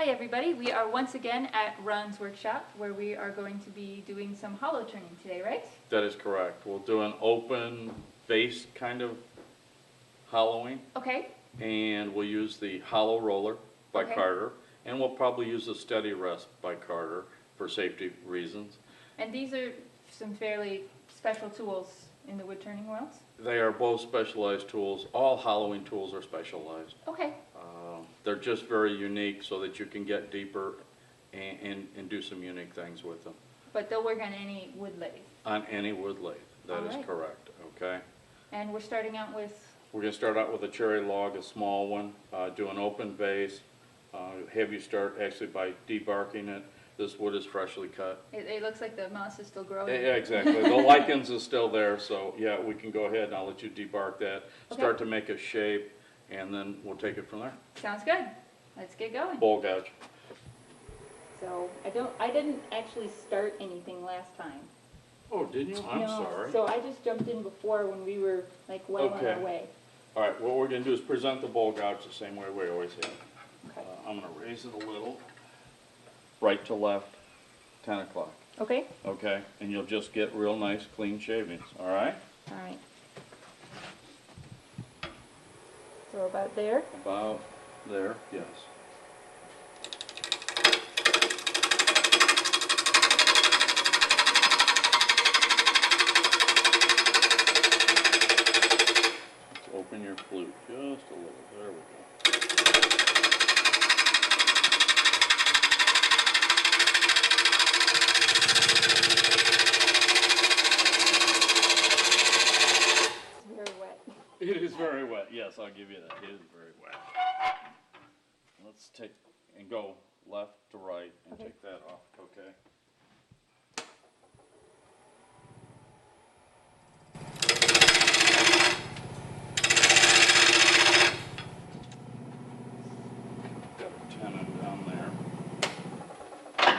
Hi everybody, we are once again at Ron's workshop where we are going to be doing some hollow turning today, right? That is correct. We'll do an open base kind of hollowing. Okay. And we'll use the hollow roller by Okay. Carter, and we'll probably use the steady rest by Carter for safety reasons. And these are some fairly special tools in the wood turning world? They are both specialized tools. All hollowing tools are specialized. Okay. They're just very unique so that you can get deeper and do some unique things with them. But they'll work on any wood lathe? On any wood lathe, that is correct, okay? And we're starting out with? We're going to start out with a cherry log, a small one, do an open base, have you start actually by debarking it. This wood is freshly cut. It looks like the moss is still growing. Yeah, exactly. The lichens is still there, so yeah, we can go ahead and I'll let you debark that. Start to make a shape, and then we'll take it from there. Sounds good. Let's get going. Bowl gouge. So I didn't actually start anything last time. Oh, didn't you? I'm sorry. So I just jumped in before when we were like well on our way. All right, what we're going to do is present the bowl gouge the same way we always have. Okay. I'm going to raise it a little, right to left, 10 o'clock. Okay. Okay, and you'll just get real nice clean shavings, all right? All right. So about there? About there, yes. Open your flute just a little. There we go. It's very wet. It is very wet. Yes, I'll give you that. It is very wet. Let's take and go left to right and take that off. Okay.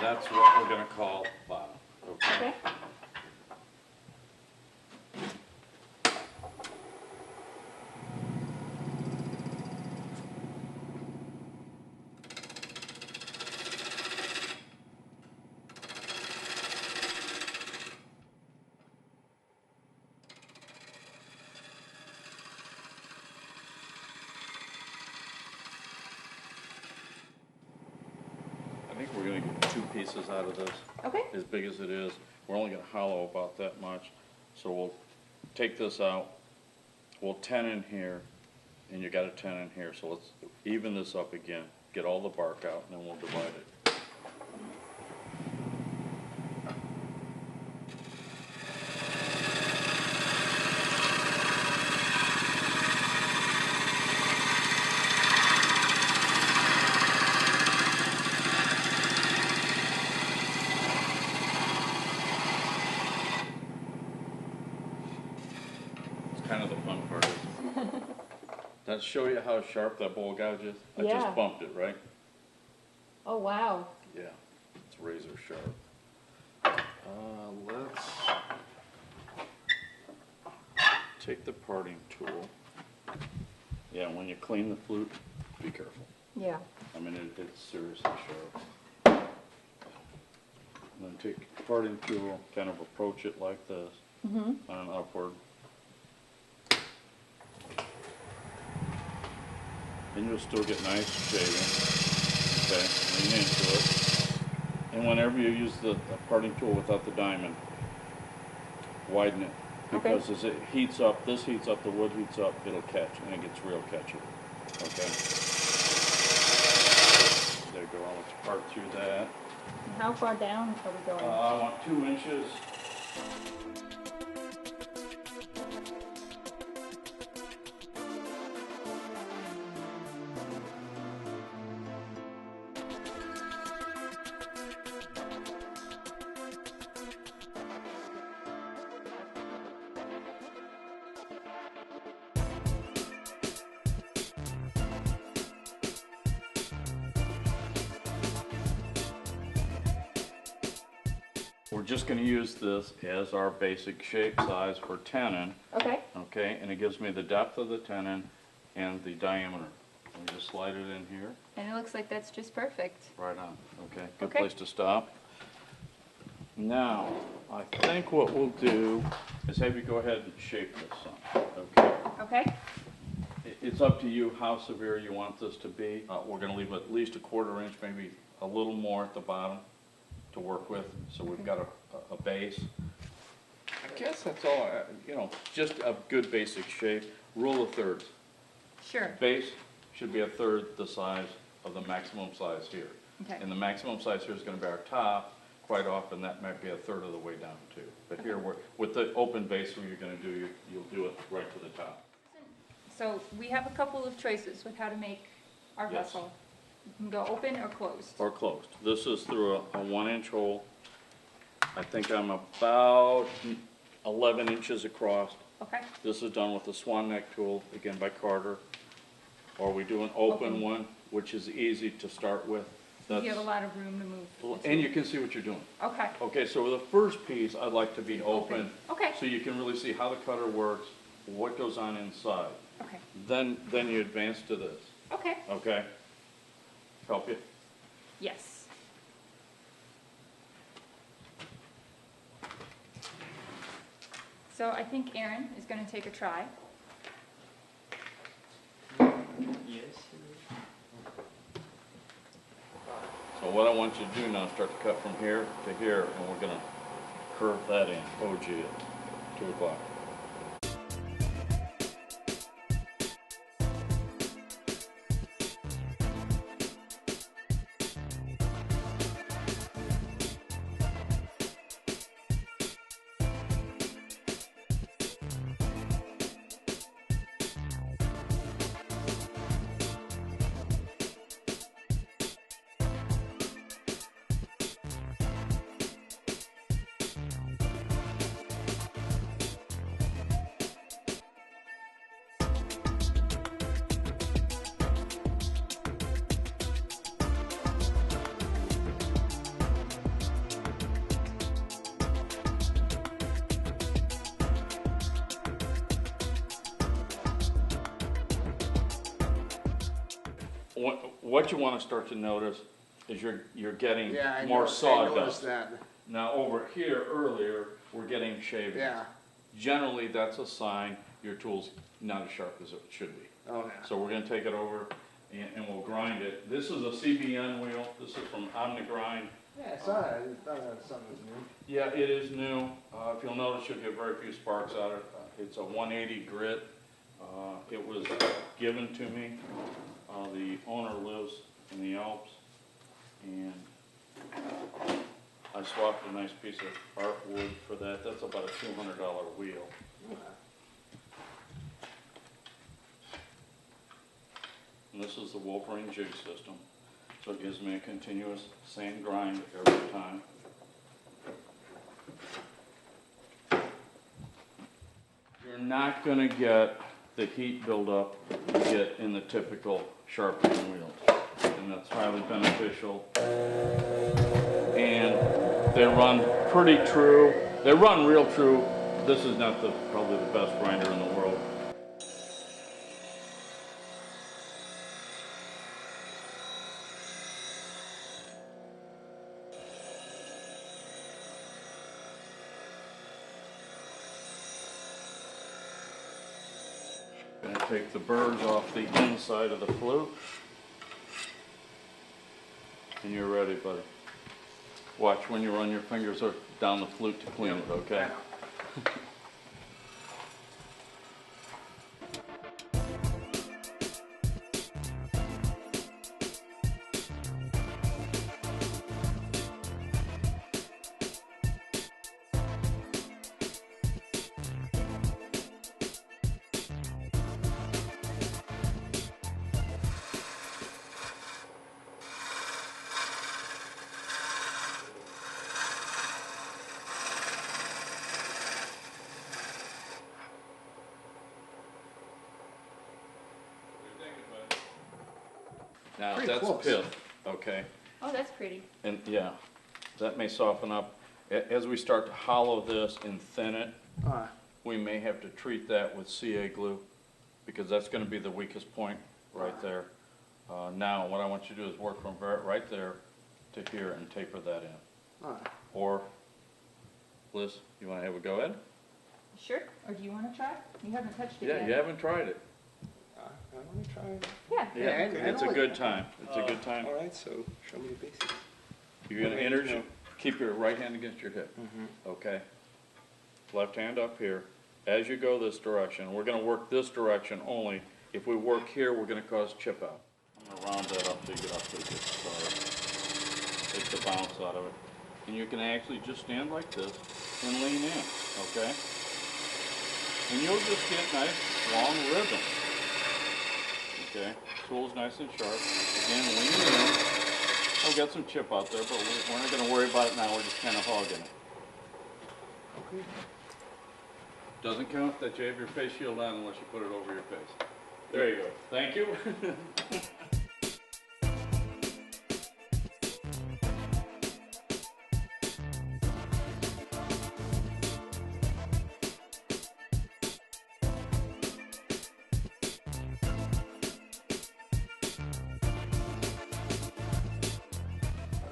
That's what we're going to call bottom. Okay. I think we're going to get 2 pieces out of this. Okay. As big as it is. We're only going to hollow about that much. So we'll take this out. We'll 10 in here, and you got a 10 in here. So let's even this up again. Get all the bark out, and then we'll divide it. Kind of the fun part is. Does that show you how sharp that bowl gouge is? I just bumped it, right? Oh wow. Yeah, it's razor sharp. Let's take the parting tool. Yeah, when you clean the flute, be careful. Yeah. I mean, it's seriously sharp. And then take the parting tool, kind of approach it like this, on an upward. And you'll still get nice shaving. Okay, lean into it. And whenever you use the parting tool without the diamond, widen it. Because as it heats up, this heats up, the wood heats up, it'll catch, and it gets real catchy. Okay? There you go, let's part through that. And how far down are we going? I want 2 inches. We're just going to use this as our basic shape size for tenon. Okay. Okay, and it gives me the depth of the tenon and the diameter. And just slide it in here. And it looks like that's just perfect. Right on, okay, good Okay. place to stop. Now, I think what we'll do is have you go ahead and shape this some, okay? Okay? It's up to you how severe you want this to be. We're gonna leave at least a 1/4 inch, maybe a little more at the bottom to work with, so we've got a base. I guess that's all, you know, just a good basic shape. Rule of thirds. Sure. Base should be 1/3 the size of the maximum size here. Okay. And the maximum size here is gonna be our top. Quite often, that might be 1/3 of the way down too. But here, with the open base, what you're gonna do, you'll do it right to the top. So we have a couple of choices with how to make our Yes. vessel. You can go open or closed. Or closed. This is through a 1-inch hole. I think I'm about 11 inches across. Okay? This is done with a swan neck tool, again by Carter. Or we do an open one, which is easy to start with. You have a lot of room to move. And you can see what you're doing. Okay. Okay, so the first piece I'd like to be open. Okay. So you can really see how the cutter works, what goes on inside. Okay. Then you advance to this, Okay. okay? Help you? Yes. So I think Aaron is going to take a try. Yes. So what I want you to do now is start to cut from here to here, and we're gonna curve that in, OG at 2 o'clock. What you want to start to notice is you're getting Yeah, I more noticed sawdust. that. Now over here earlier, we're getting shavings. Yeah. Generally, that's a sign your tool's not as sharp as it should be. Oh, yeah. So we're gonna take it over and we'll grind it. This is a CBN wheel. This is from OmniGrind. Yeah, I saw that. I thought that something was new. Yeah, it is new. If you'll notice, you'll get very few sparks out of it. It's a 180 grit. It was given to me. The owner lives in the Alps, and I swapped a nice piece of art wood for that. That's about a $200 wheel. And this is the Wolverine jig system. So it gives me a continuous sand grind every time. You're not going to get the heat buildup you get in the typical sharpening wheels. And that's highly beneficial. And they run pretty true. They run real true. This is not probably the best grinder in the world. Going to take the burrs off the inside of the flute. And you're ready, buddy. Watch when you run your fingers down the flute to clean it, okay? Now, Pretty that's close. pith, okay? Oh, that's pretty. And yeah, that may soften up. As we start to hollow this and thin it, we may have to treat that with CA glue, because that's gonna be the weakest point right there. Now, what I want you to do is work from right there to here and taper that in. Alright. Or, Liz, you want to have a go at it? Sure. Or do you want to try? You haven't touched it Yeah, yet. you haven't tried it. I want to try it. Yeah. Yeah, I it's a know it. good time. It's a good time. Alright, so show me the basics. You're going to Okay, energy, no. keep your right hand against your hip, Mm-hmm. okay? Left hand up here. As you go this direction, we're going to work this direction only. If we work here, we're going to cause chip out. I'm going to round that up so you get up to it gets started. Take the bounce out of it. And you can actually just stand like this and lean in, okay? And you'll just get nice, long rhythm. Okay, tool's nice and sharp. Again, lean in. We'll get some chip out there, but we're not going to worry about it now. We're just kind of hogging it. Okay. Doesn't count that you have your face shield on unless you put it over your face. There you go. Thank you.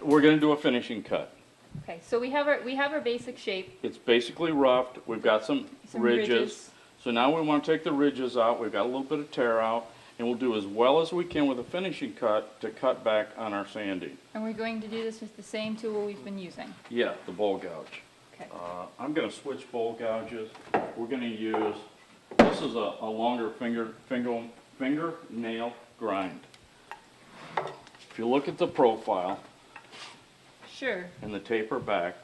We're going to do a finishing cut. Okay. So we have our basic shape. It's basically roughed. We've got some ridges. So now we want to take the ridges out. We've got a little bit of tear out. And we'll do as well as we can with a finishing cut to cut back on our sanding. And we're going to do this with the same tool we've been using. Yeah, the bowl gouge. Okay. I'm going to switch bowl gouges. We're going to use, this is a longer fingernail grind. If you look at the profile Sure. and the taper back,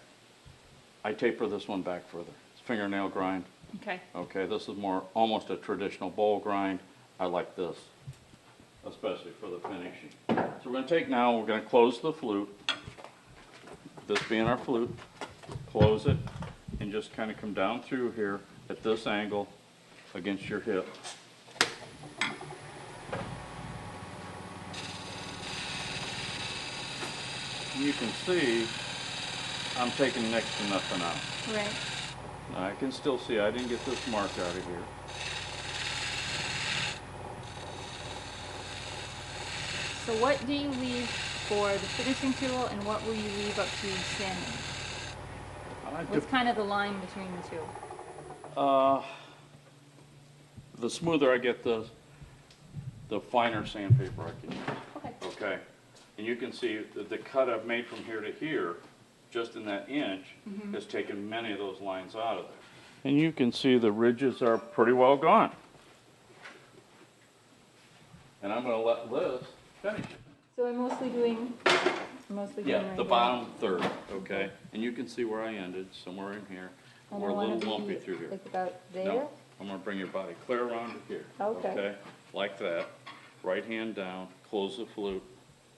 I taper this one back further. It's fingernail grind. Okay. Okay, this is more almost a traditional bowl grind. I like this, especially for the finishing. So we're going to take now, we're going to close the flute, this being our flute, close it, and just kind of come down through here at this angle against your hip. And you can see I'm taking next to nothing out. Right. Now, I can still see I didn't get this mark out of here. So what do you leave for the finishing tool, and what will you leave up to sanding? What's kind of the line between the two? The smoother I get, the finer sandpaper I can use. Okay. Okay, and you can see that the cut I've made from here to here, just in that inch, has taken many of those lines out of there. And you can see the ridges are pretty well gone. And I'm going to let Liz finish it. So I'm mostly doing right The here. bottom third, okay? And you can see where I ended, somewhere in here. And We're I a wanna little lumpy be, through here. like about there? No, I'm going to bring your body clear around to here. Okay. Like that. Right hand down, close the flute.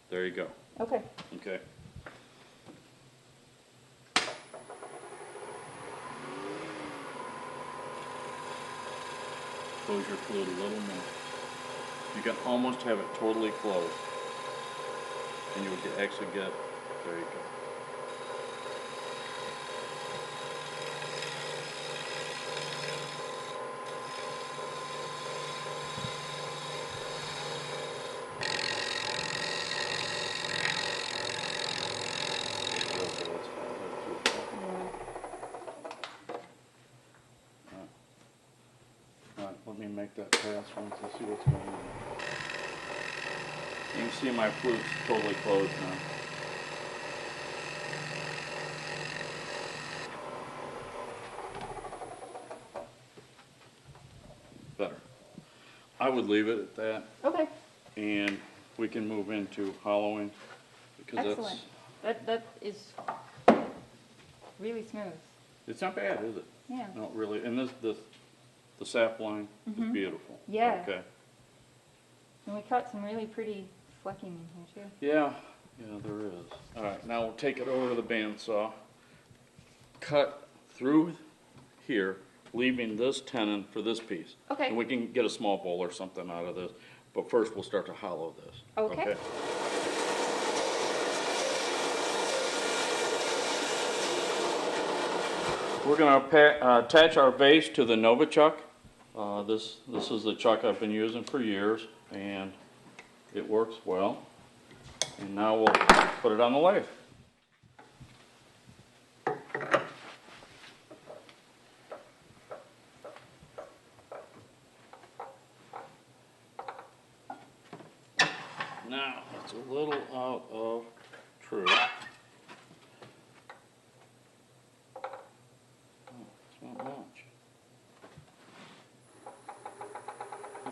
There you go. Okay. Okay. Close your flute a little more. You can almost have it totally closed. And you would actually get, there you go. Let me make that pass once and see what's going on. You can see my flute's totally closed now. Better. I would leave it at that, Okay. and we can move into hollowing, because Excellent. That is really smooth. it's not bad, is it? Yeah. No, really, and the sap line is beautiful. Yeah. Okay. And we caught some really pretty flecking in here too. Yeah, there is. All right, now we'll take it over to the bandsaw, cut through here, leaving this tenon for this piece. Okay. And we can get a small bowl or something out of this, but first we'll start to hollow this. Okay. We're going to attach our vase to the Nova chuck. This is the chuck I've been using for years, and It works well. And now we'll put it on the lathe. Now, it's a little out of true. Oh, it's not much.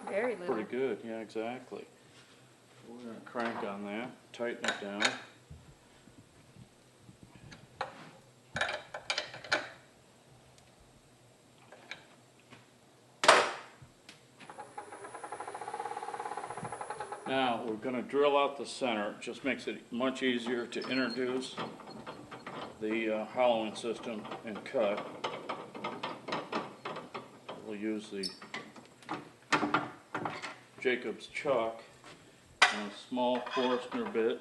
Very little. Pretty good, yeah, exactly. We're going to crank on that, tighten it down. Now we're going to drill out the center. It just makes it much easier to introduce the hollowing system and cut. We'll use the Jacob's chuck and a small Forstner bit.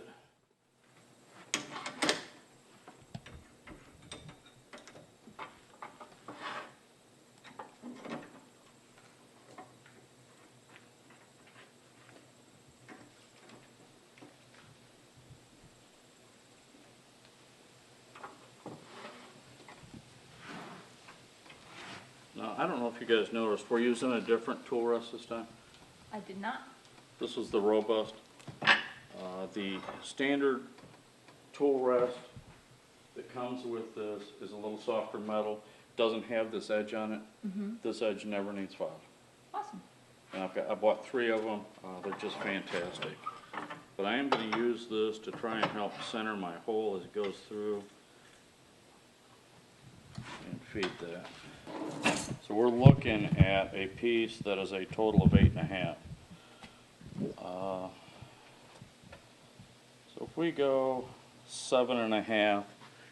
Now, I don't know if you guys noticed, we're using a different tool rest this time. I did not. This was the robust. The standard tool rest that comes with this is a little softer metal. Doesn't have this edge on it. This edge never needs filed. Awesome. And I bought 3 of them. They're just fantastic. But I am going to use this to try and help center my hole as it goes through and feed that. So we're looking at a piece that is a total of 8.5. So if we go 7.5,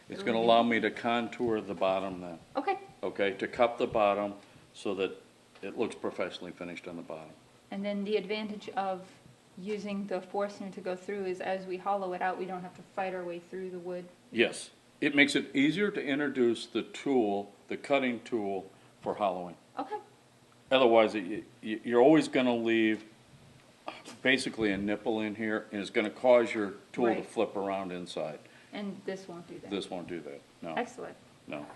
it's going to allow me to contour the bottom then. Okay. Okay, to cup the bottom so that it looks professionally finished on the bottom. And then the advantage of using the Forstner to go through is as we hollow it out, we don't have to fight our way through the wood. Yes, it makes it easier to introduce the tool, the cutting tool, for hollowing. Okay. Otherwise, you're always going to leave basically a nipple in here, and it's going to cause your tool to flip around inside. And this won't do that. This won't do that. No. Excellent. No.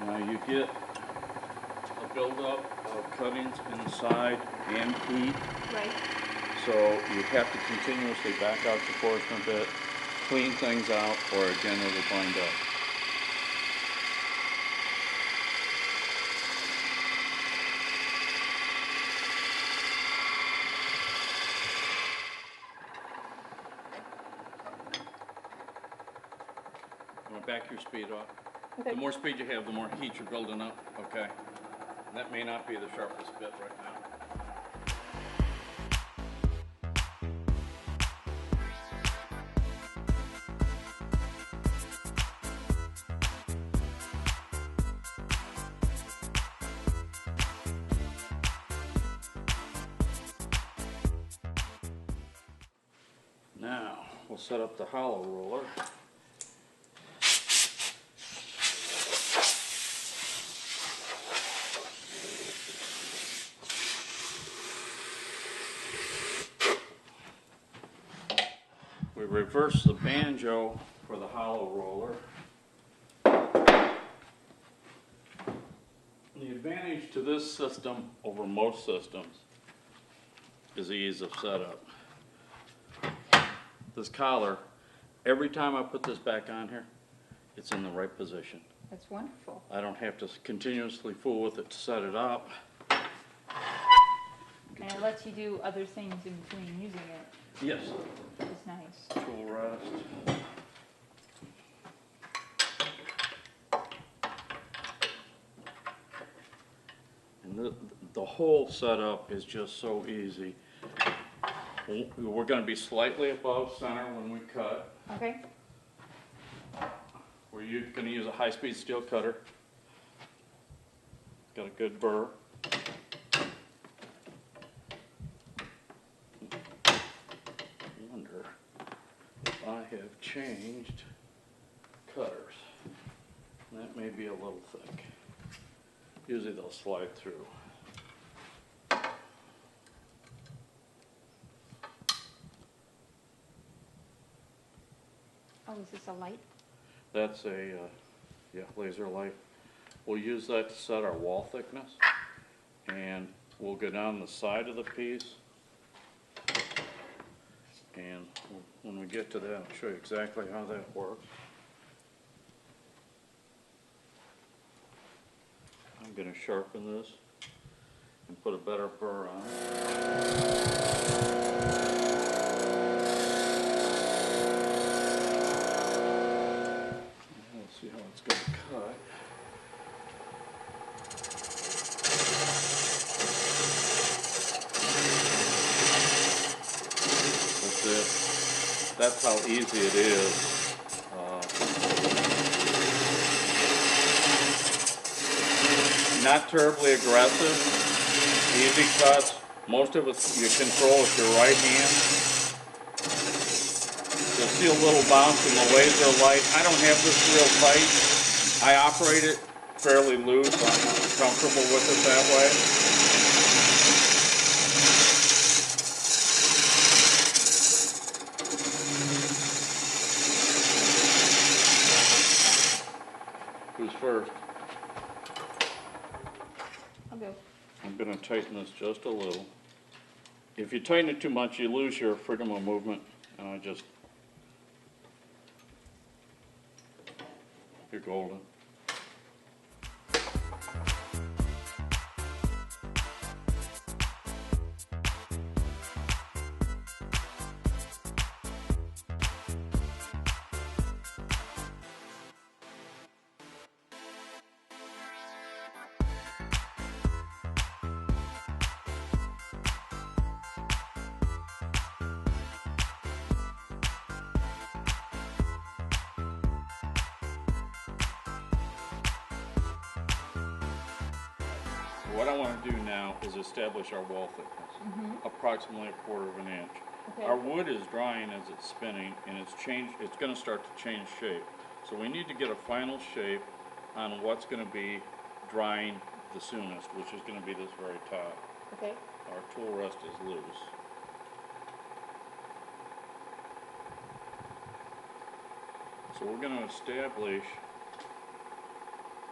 Now you get a buildup of cuttings inside and heat. Right. So you have to continuously back out the Forstner bit, clean things out, or again it'll bind up. I'm going to back your speed off. Okay. The more speed you have, the more heat you're building up, okay? And that may not be the sharpest bit right now. Now, we'll set up the hollow roller. We reverse the banjo for the hollow roller. The advantage to this system over most systems is the ease of setup. This collar, every time I put this back on here, it's in the right position. That's wonderful. I don't have to continuously fool with it to set it up. And it lets you do other things in between using it. Yes. It's nice. Tool rest. And the whole setup is just so easy. We're going to be slightly above center when we cut. Okay. We're going to use a high-speed steel cutter. Got a good burr. I wonder if I have changed cutters. That may be a little thick. Usually they'll slide through. Oh, is this a light? That's a yeah, laser light. We'll use that to set our wall thickness, and we'll go down the side of the piece, and when we get to that, I'll show you exactly how that works. I'm going to sharpen this and put a better burr on it. Let's see how it's going to cut. That's it. That's how easy it is. Not terribly aggressive, easy cuts. Most of it you control with your right hand. You'll see a little bounce in the laser light. I don't have this real tight. I operate it fairly loose. I'm comfortable with it that way. Who's first? I'm going to tighten this just a little. If you tighten it too much, you lose your freedom of movement. And you're golden. What I want to do now is establish our wall thickness, approximately 1/4 of an inch. Okay. Our wood is drying as it's spinning, and it's going to start to change shape. So we need to get a final shape on what's going to be drying the soonest, which is going to be this very top. Okay. Our tool rest is loose. So we're going to establish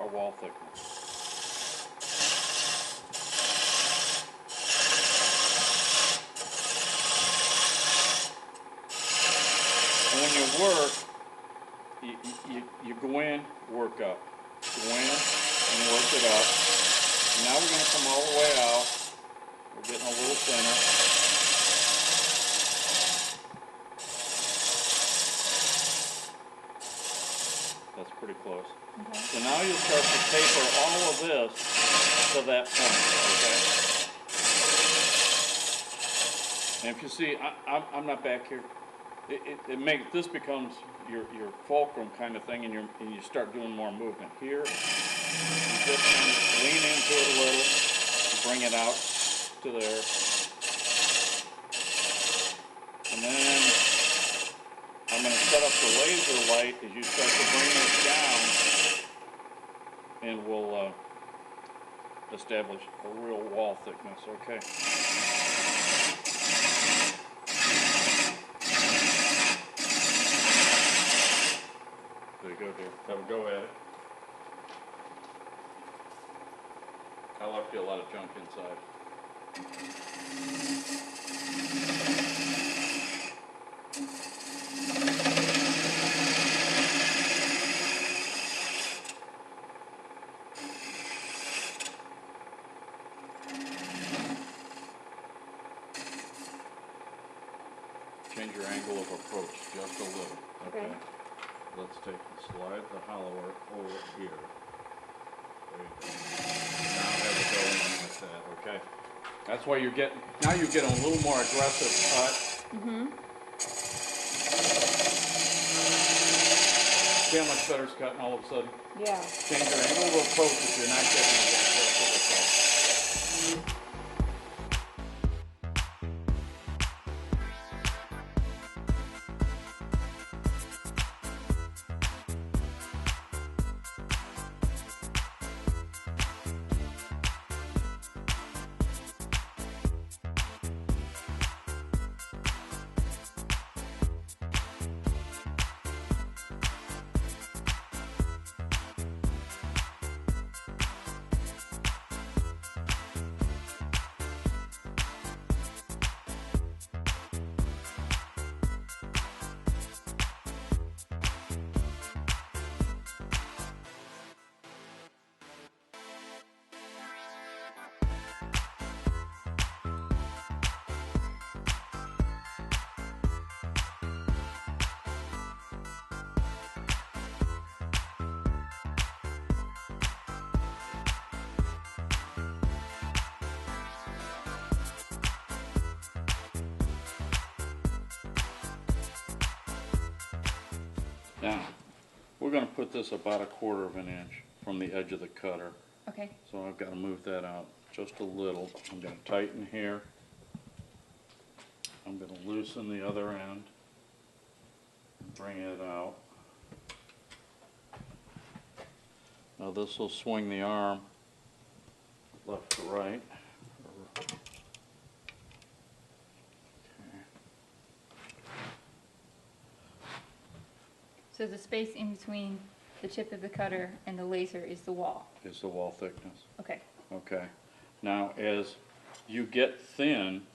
our wall thickness. When you work, you go in, work up. Go in and work it up. And now we're going to come all the way out. We're getting a little thinner. That's pretty close. Okay. So now you start to taper all of this to that point, okay? And if you see, I'm not back here. This becomes your fulcrum kind of thing, and you start doing more movement here. You just kind of lean into it a little, bring it out to there, and then I'm going to set up the laser light as you start to bring this down, and we'll establish a real wall thickness. Okay. There you go, dear. Have a go at it. I left you a lot of junk inside. Change your angle of approach just a little. Okay. Let's take and slide the hollower over here. There you go. Now have it go in like that, okay? That's why you're getting, now you're getting a little more aggressive cut. Mm-hmm. See how much better it's cutting all of a sudden? Yeah. Change your angle of approach if you're not getting as aggressive as that. Now, we're gonna put this about 1/4 of an inch from the edge of the cutter. Okay. So I've gotta move that out just a little. I'm gonna tighten here. I'm gonna loosen the other end and bring it out. Now this will swing the arm left to right. Okay. So the space in between the tip of the cutter and the laser is the wall. Is the wall thickness. Okay. Okay. Now as you get thin,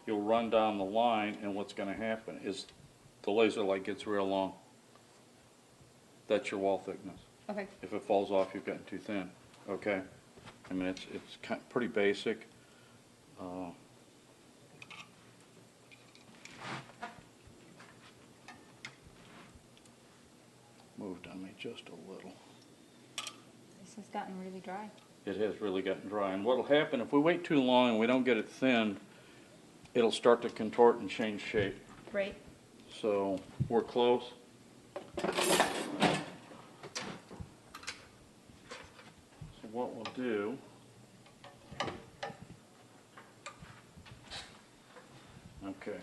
you'll run down the line, and what's going to happen is the laser light gets real long. That's your wall thickness. Okay. If it falls off, you've gotten too thin. Okay. I mean, it's pretty basic. Moved on me just a little. This has gotten really dry. It has really gotten dry. And what'll happen if we wait too long and we don't get it thin, it'll start to contort and change shape. Right. So we're close. So what we'll do, okay,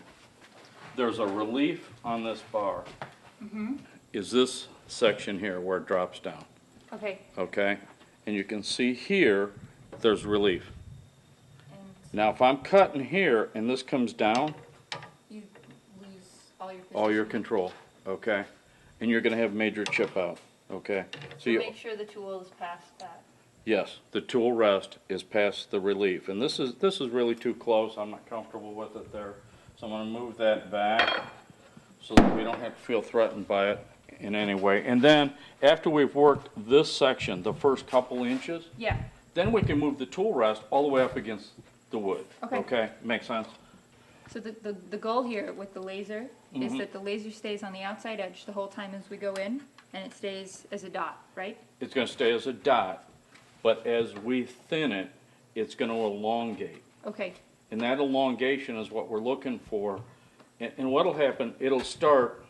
there's a relief on this bar. Mm-hmm. Is this section here where it drops down. Okay. Okay? And you can see here, there's relief. And Now if I'm cutting here and this comes down, you lose all your all your position. control, okay? And you're gonna have major chip out, okay? So make sure the tool is past that. Yes, the tool rest is past the relief. And this is really too close. I'm not comfortable with it there. So I'm gonna move that back so that we don't have to feel threatened by it in any way. And then after we've worked this section, the first couple inches, Yeah. then we can move the tool rest all the way up against the wood. Okay. Okay, makes sense? So the goal here with the laser is Mhm. that the laser stays on the outside edge the whole time as we go in, and it stays as a dot, right? It's gonna stay as a dot, but as we thin it, it's gonna elongate. Okay. And that elongation is what we're looking for. And what'll happen, it'll start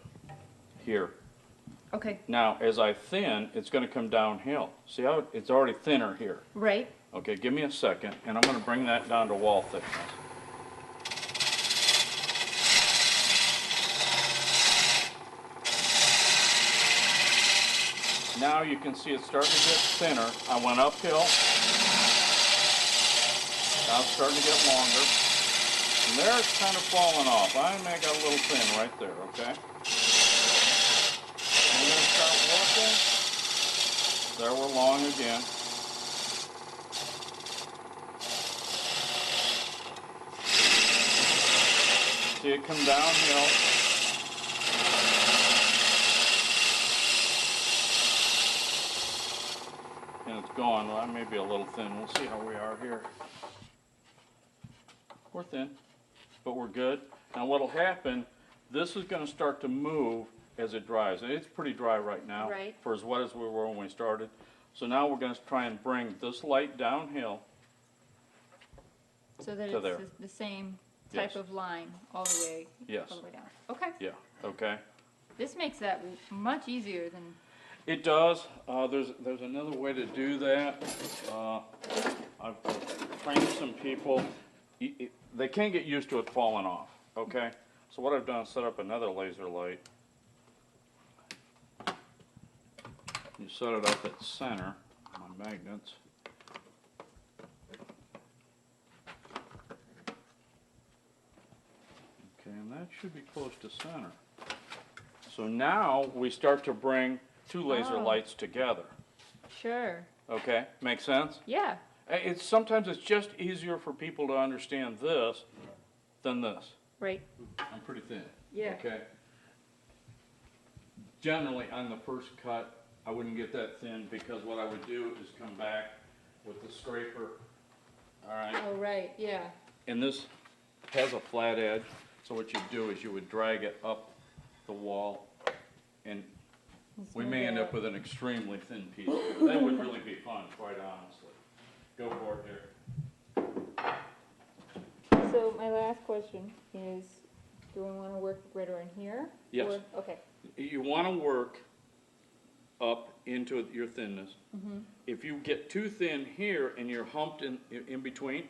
here. Okay. Now, as I thin, it's gonna come downhill. See how it's already thinner here? Right. Okay, give me a second, and I'm gonna bring that down to wall thickness. Now you can see it's starting to get thinner. I went uphill. Now it's starting to get longer. And there it's kind of falling off. I may got a little thin right there, okay? I'm going to start working. There we're long again. See it come downhill. And it's gone. Well, I may be a little thin. We'll see how we are here. We're thin, but we're good. Now what'll happen, this is going to start to move as it dries. And it's pretty dry right now, Right. for as wet as we were when we started. So now we're going to try and bring this light downhill. So that To it's there. the same type Yes. of line all the way Yes. all the way down. Okay. Yeah, okay. This makes that much easier than. It does. There's another way to do that. I've trained some people. They can't get used to it falling off, okay? So what I've done is set up another laser light. You set it up at center on magnets. Okay, and that should be close to center. So now we start to bring two laser Oh. lights together. Sure. Okay, make sense? Yeah. Sometimes it's just easier for people to understand this than this. Right. I'm pretty thin. Yeah. Okay. Generally, on the first cut, I wouldn't get that thin because what I would do is come back with the scraper. All right. Oh, right. Yeah. And this has a flat edge, so what you do is you would drag it up the wall, and we may end up with an extremely thin piece. That would really be fun, quite honestly. Go for it, Derek. So my last question is, do we want to work right around here? Yes. Or, okay. You want to work up into your thinness. If you get too thin here and you're humped in between,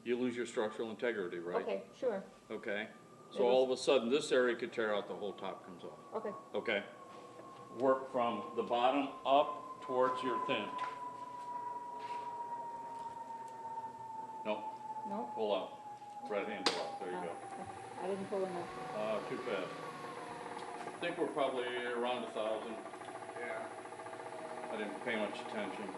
you lose your structural integrity, right? Okay, sure. Okay. So all of a sudden, this area could tear out, the whole top comes off. Okay. Okay. Work from the bottom up towards your thin. No, No? pull out. Right hand pull out. There you go. I didn't pull enough. Too fast. I think we're probably around 1,000. Yeah. I didn't pay much attention.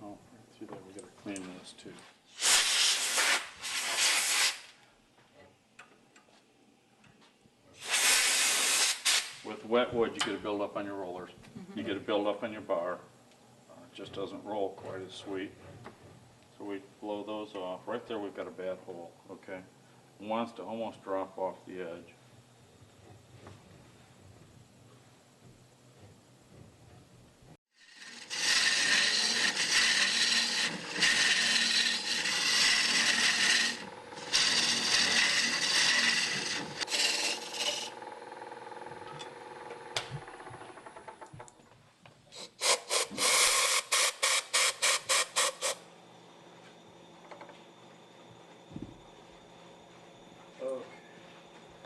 Oh, right through there, we gotta clean this too. With wet wood, you get a build up on your rollers. You get a build up on your bar. It just doesn't roll quite as sweet. So we blow those off. Right there, we've got a bad hole, okay? It wants to almost drop off the edge.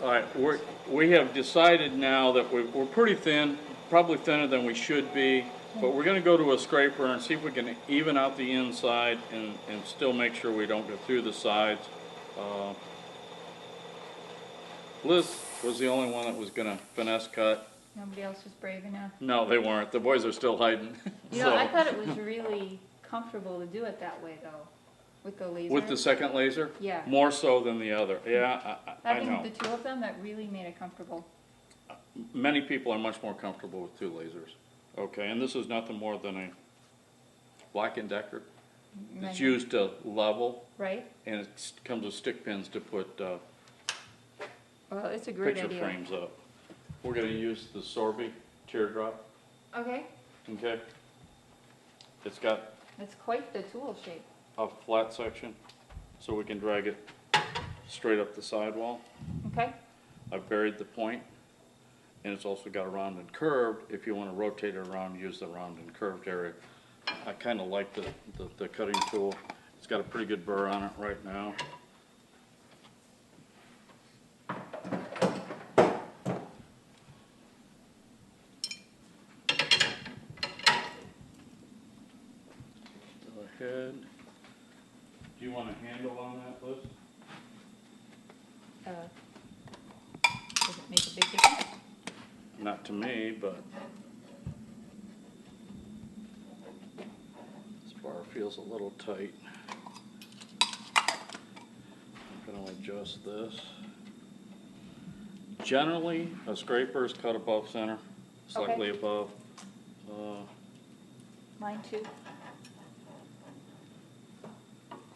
All right, we have decided now that we're pretty thin, probably thinner than we should be, but we're going to go to a scraper and see if we can even out the inside and still make sure we don't go through the sides. Liz was the only one that was going to finesse cut. Nobody else was brave enough. No, they weren't. The boys are still hiding. You know, I thought it was really comfortable to do it that way, though, with the laser. With the second laser? Yeah. More so than the other. Yeah, I know. Having the two of them, that really made it comfortable. Many people are much more comfortable with two lasers. Okay, and this is nothing more than a Black & Decker. It's used to level. Right? And it comes with stick pins to put Well, it's a great picture idea. frames up. We're going to use the Sorby teardrop. Okay. Okay. It's got It's quite the tool shape. a flat section, so we can drag it straight up the sidewall. Okay. I've buried the point, and it's also got a round and curved. If you want to rotate it around, use the round and curved area. I kind of like the cutting tool. It's got a pretty good burr on it right now. Go ahead. Do you want a handle on that, Liz? Does it make a big difference? Not to me, but this bar feels a little tight. I'm going to adjust this. Generally, a scraper is cut above center, slightly above. Mine too.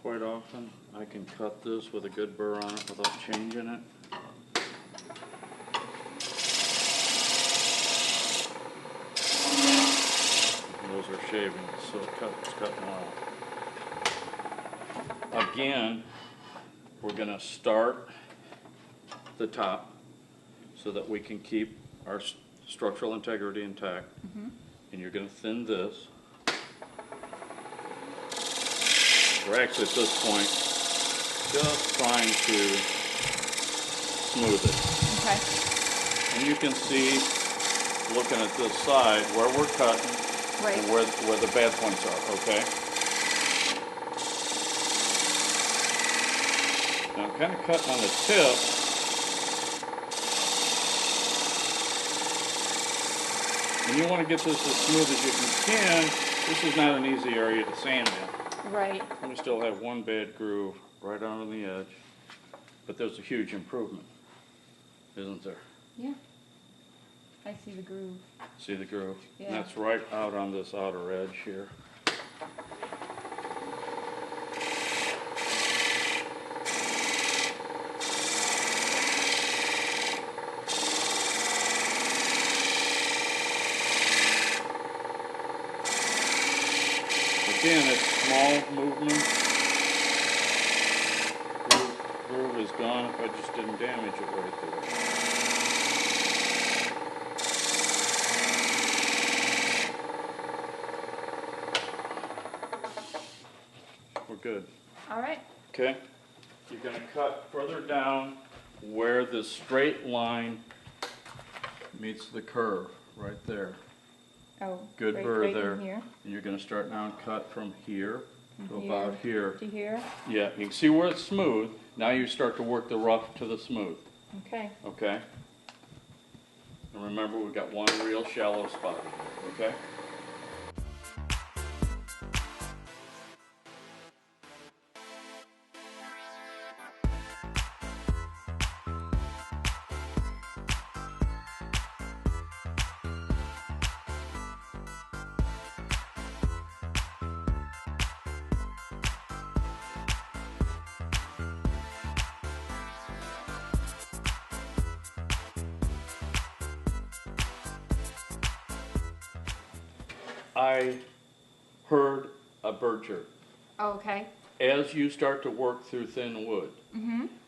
Quite often, I can cut this with a good burr on it without changing it. Those are shavings, so it's cutting off. Again, we're going to start the top so that we can keep our structural integrity intact. And you're going to thin this. We're actually at this point just trying to smooth it. Okay. And you can see, looking at this side, where we're cutting and where the bad points are, okay? Now I'm kind of cutting on the tip. And you want to get this as smooth as you can. This is not an easy area to sand in. Right. And we still have one bad groove right on the edge. But there's a huge improvement, isn't there? Yeah. I see the groove. See the groove? Yeah. And that's right out on this outer edge here. Again, it's small movements. Groove is gone if I just didn't damage it right there. We're good. All right. Okay? You're going to cut further down where the straight line meets the curve, right there. Oh, Good right, burr right there. in here. And you're going to start now and cut from here to Here about here. to here. Yeah, you can see where it's smooth. Now you start to work the rough to the smooth. Okay. Okay? And remember, we've got one real shallow spot in here, okay? I heard a bird chirp. Oh, okay. As you start to work through thin wood,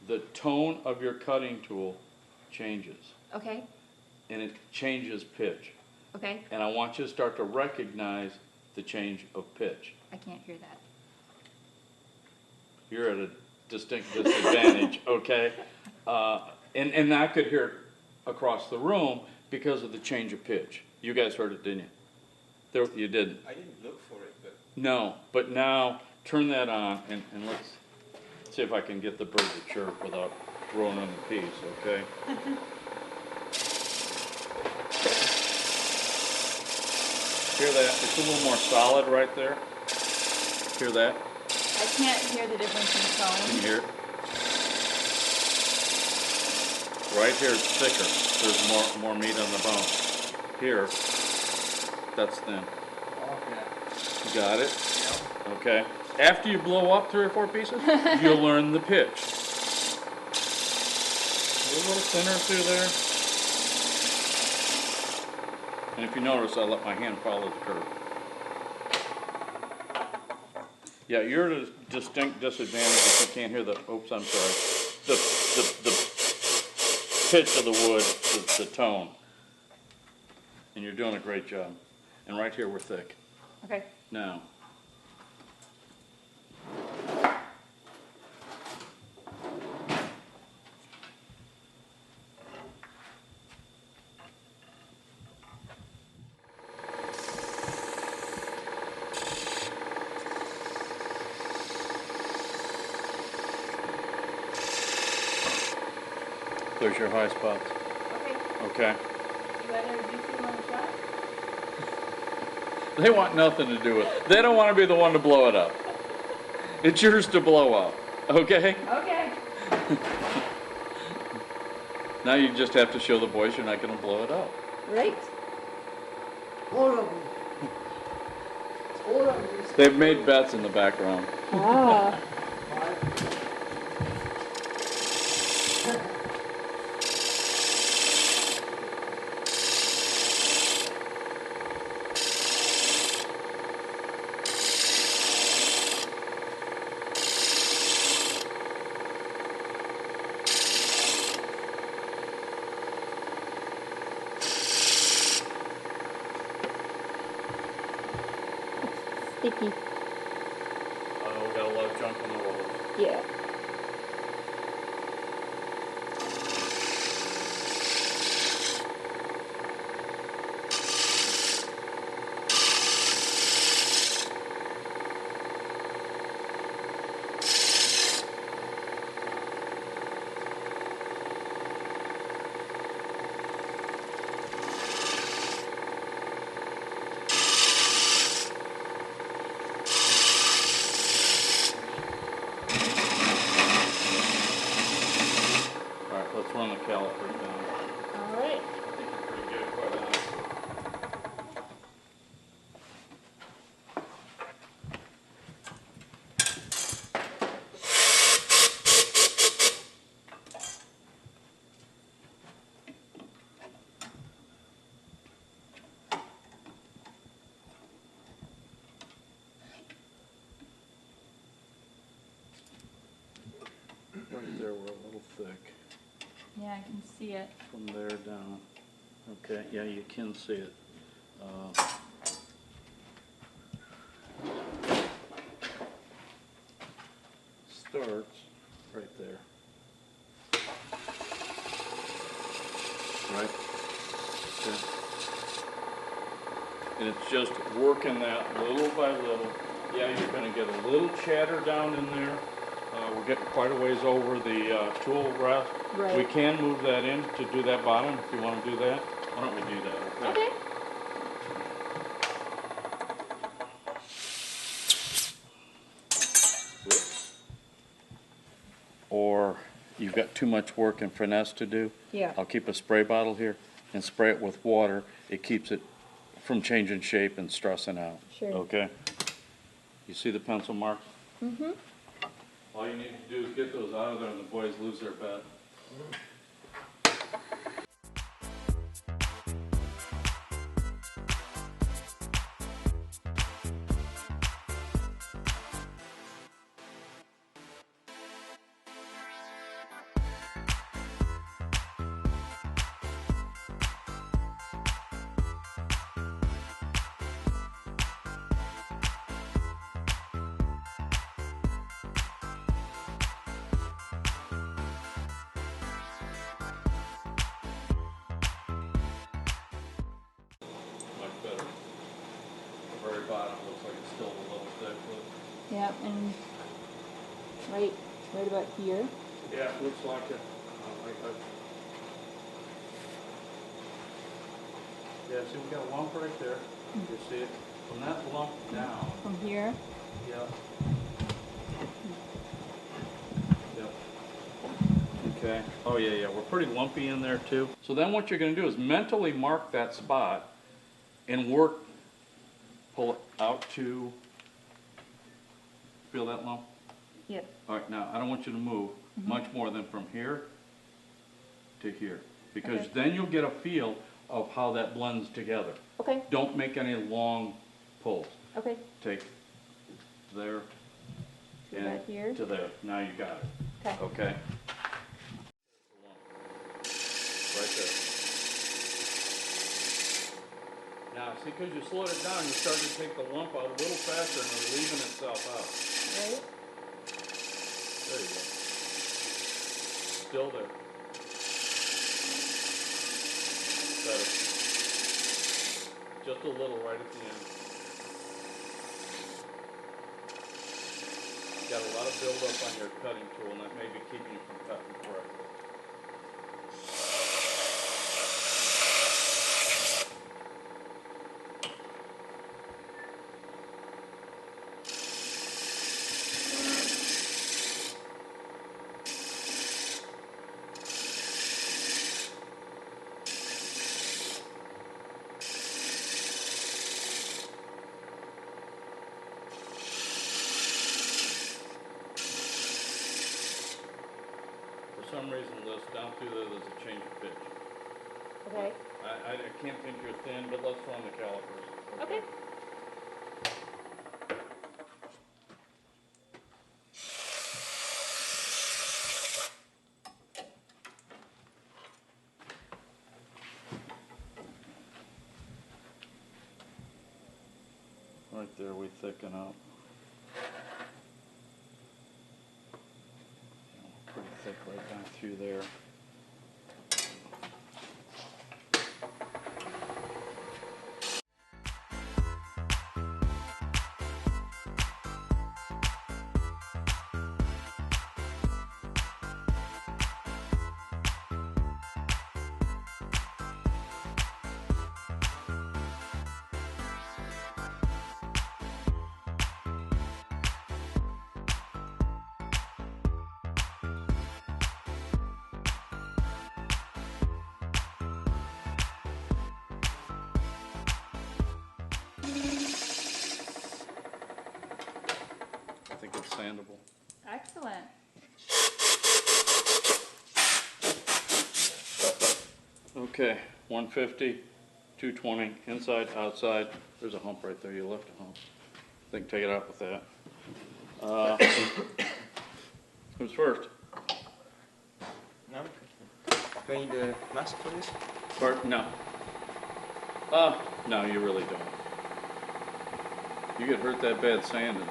the tone of your cutting tool changes, Okay. and it changes pitch. Okay. And I want you to start to recognize the change of pitch. I can't hear that. You're at a distinct disadvantage, okay? And I could hear it across the room because of the change of pitch. You guys heard it, didn't you? There, you didn't. I didn't look for it, but No, but now turn that on and let's see if I can get the bird to chirp without ruining the piece, okay? Hear that? It's a little more solid right there. Hear that? I can't hear the difference in Can you tone. hear it? Right here it's thicker. There's more meat on the bone. Here, that's thin. okay. You got it? Yeah. Okay. After you blow up 3 or 4 pieces, you'll learn the pitch. A little thinner through there. And if you notice, I let my hand follow the curve. Yeah, you're at a distinct disadvantage if you can't hear the, oops, I'm sorry, the pitch of the wood, the tone. And you're doing a great job. And right here we're thick. Okay. Now. There's your high spots. Okay. Okay. You got another YouTube on the shot? They want nothing to do with it. They don't want to be the one to blow it up. It's yours to blow up. Okay? Okay. Now you just have to show the boys you're not going to blow it up. Right. Hold on. Hold on. They've made bets in the background. Ah. Sticky. We got a lot of junk on the roller. Yeah. right there, we're a little thick. Yeah, I can see it. From there down. Okay, yeah, you can see it. Starts right there. Right? Okay. And it's just working that little by little. Yeah, you're going to get a little chatter down in there. We're getting quite a ways over the tool rest. Right. We can move that in to do that bottom if you want to do that. Why don't we do that? Okay. Whoops. Or you've got too much work and finesse to do. Yeah. I'll keep a spray bottle here and spray it with water. It keeps it from changing shape and stressing out. Sure. Okay? You see the pencil marks? Mm-hmm. All you need to do is get those out of there and the boys lose their bet. Much better. The very bottom looks like it's still a little thick. Look. Yeah, and right about here. Yeah, looks like it. Yeah, see, we got a lump right there. You see it? From that lump down. From here. Yep. Yep. Okay. Oh, yeah, yeah. We're pretty lumpy in there, too. So then what you're going to do is mentally mark that spot and work, pull it out to, feel that lump? Yep. All right, now, I don't want you to move much more than from here to here, because Okay. then you'll get a feel of how that blends together. Okay. Don't make any long pulls. Okay. Take there To and about here. to there. Now you got it. Okay. Okay? Right there. Now, see, because you slowed it down, you start to take the lump out a little faster and it's leaving itself out. Right. There you go. Still there. Better. Just a little right at the end. You got a lot of buildup on your cutting tool, and that may be keeping you from cutting correctly. For some reason, Les, down through there's a change of pitch. Okay. I can't think you're thin, but let's run the calipers. Okay. Right there, we thicken up. Pretty thick right down through there. I think it's sandable. Excellent. Okay, 150, 220, inside, outside. There's a hump right there. You left a hump. I think take it out with that. Who's first? Do I need a mask for this? Or, no. No, you really don't. You get hurt that bad sanding.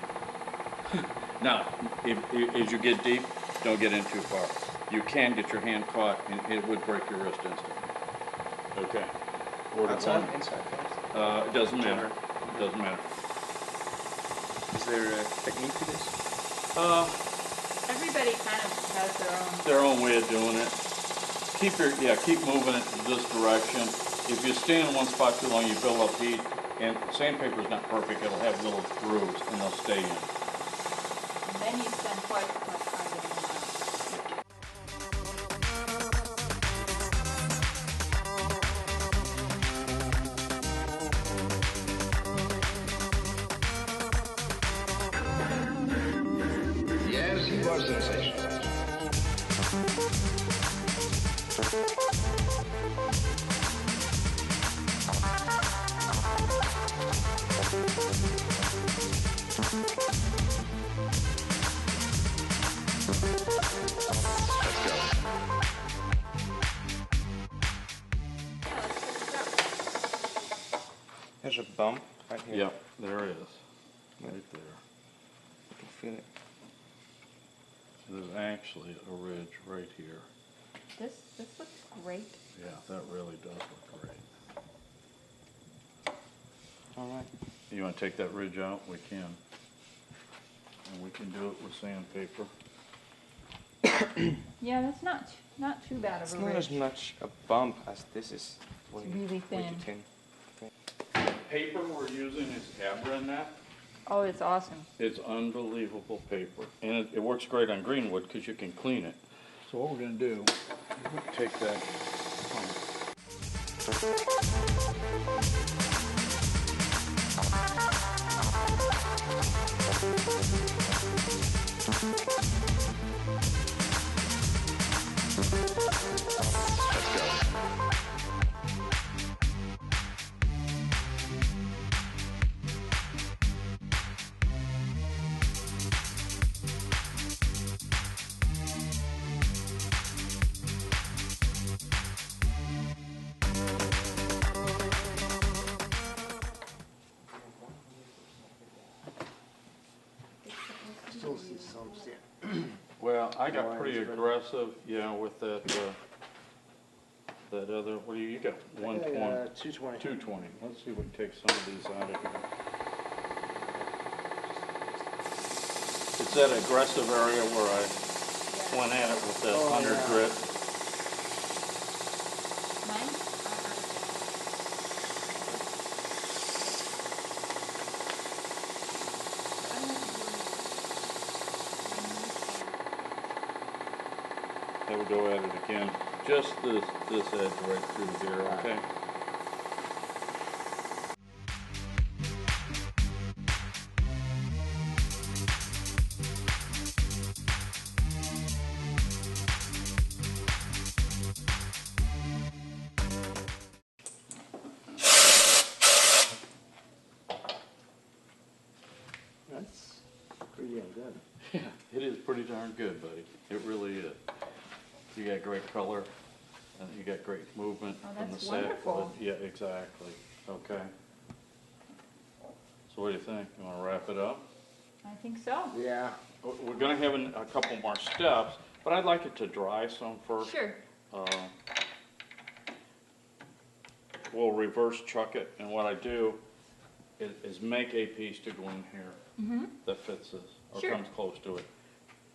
Now, as you get deep, don't get in too far. You can get your hand caught and it would break your wrist instantly. Okay. Outside, inside first? It doesn't matter. It doesn't matter. Is there a technique to this? Everybody kind of has Their own way of doing it. Keep moving it this direction. If you stay in one spot too long, you build up heat, and sandpaper is not perfect. It'll have little grooves, and they'll stay in. And then you spend twice as much time getting them out. Yes, he was sensational. There's a bump right here. Yep, there it is. Right there. You can feel it. There's actually a ridge right here. This looks great. Yeah, that really does look great. All right. You want to take that ridge out? We can. And we can do it with sandpaper. Yeah, that's not too bad It's of a not as ridge. much a bump as this is. It's really way too thin. The paper we're using is Abranet. Oh, it's awesome. It's unbelievable paper. And it works great on greenwood because you can clean it. So what we're going to do, we're going to take that. Still see some sand. Well, I got pretty aggressive, with that, that other, what do you got? 120? 220. 220. Let's see if we can take some of these out of here. It's that aggressive area where I went at it with that 100 grit. Mine? I would go at it again. Just this edge right through here, okay? That's pretty damn good. Yeah, it is pretty darn good, buddy. It really is. You got great color, and you got great movement Oh, from the that's set. wonderful. Yeah, exactly. Okay. So what do you think? You want to wrap it up? I think so. Yeah. We're going to have a couple more steps, but I'd like it to dry some first. Sure. We'll reverse chuck it, and what I do is make a piece to go in here that fits this, or Sure. comes close to it.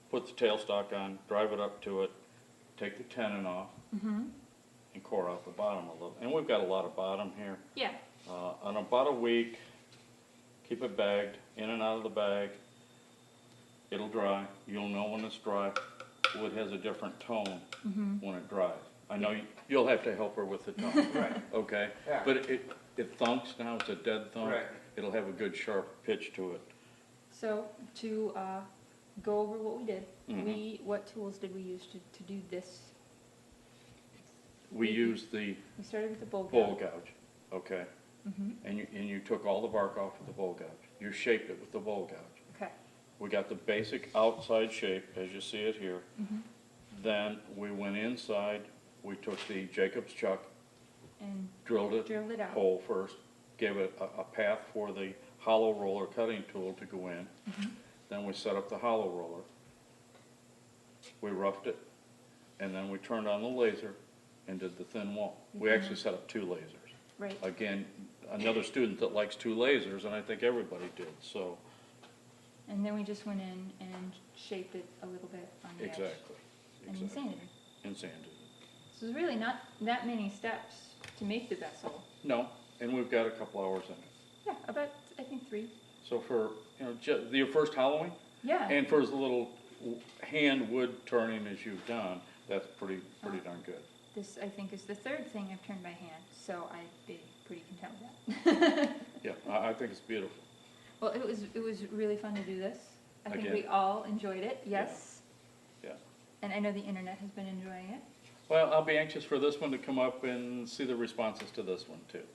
Put the tailstock on, drive it up to it, take the tenon off, and core out the bottom a little. And we've got a lot of bottom here. Yeah. In about a week, keep it bagged, in and out of the bag. It'll dry. You'll know when it's dry. Wood has a different tone when it dries. I know you'll have to help her with the tone. Right. Okay? Yeah. But it thunks now. It's a dead thunk. Right. It'll have a good sharp pitch to it. So to go over what we did, Mhm. what tools did we use to do this? We use the We started with the bowl bowl gouge. gouge, okay? And you took all the bark off with the bowl gouge. You shaped it with the bowl gouge. Okay. We got the basic outside shape, as you see it here. Then we went inside, we took the Jacob's chuck, And drilled it drilled it out. hole first, gave it a path for the hollow roller cutting tool to go in. Then we set up the hollow roller. We roughed it, and then we turned on the laser and did the thin wall. We actually set up 2 lasers. Right. Again, another student that likes 2 lasers, and I think everybody did, so. And then we just went in and shaped it a little bit on the edge. Exactly. And then sanded it. And sanded it. So there's really not that many steps to make the vessel. No, and we've got a couple hours in it. Yeah, about, I think 3. So for, you know, your first Halloween, Yeah. and for as little hand wood turning as you've done, that's pretty darn good. This, I think, is the 3rd thing I've turned by hand, so I'd be pretty content with that. Yeah, I think it's beautiful. Well, it was really fun to do this. I think Again. we all enjoyed it, yes. Yeah. And I know the internet has been enjoying it. Well, I'll be anxious for this one to come up and see the responses to this one too.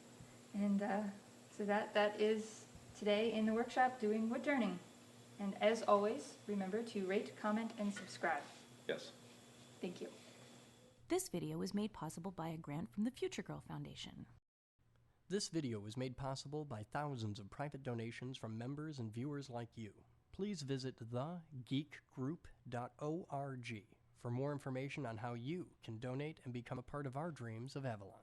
And so that is today in the workshop doing wood turning. And as always, remember to rate, comment, and subscribe. Yes. Thank you. This video was made possible by a grant from the Future Girl Foundation. This video was made possible by thousands of private donations from members and viewers like you. Please visit thegeekgroup.org for more information on how you can donate and become a part of our dreams of Avalon.